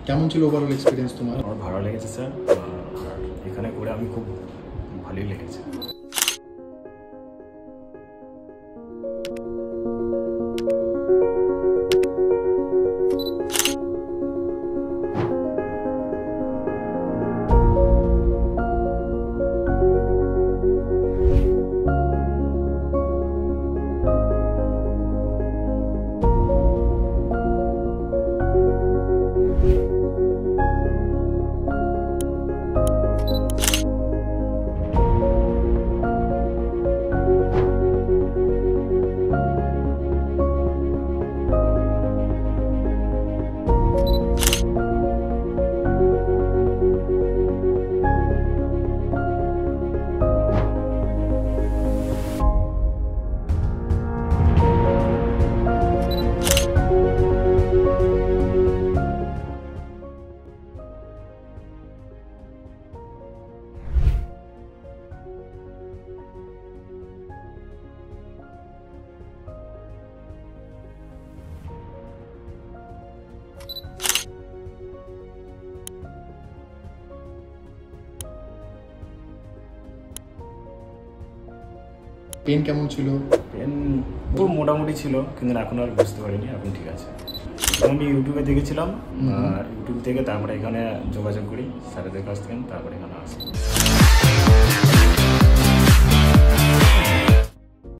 কেমন ছিল overall experience তোমার? আমার ভালো লেগেছে স্যার, আর এখানে ঘুরে আমি খুব ভালোই লেগেছে। পেন কেমন ছিল? পেন খুব মোটামুটি ছিল, কিন্তু এখন আর বুঝতে পারিনি, এখন ঠিক আছে। আমি ইউটিউবে দেখেছিলাম, আর ইউটিউব থেকে তারপরে এখানে যোগাযোগ করি স্যারেদের কাছ থেকে, তারপরে এখানে আসি।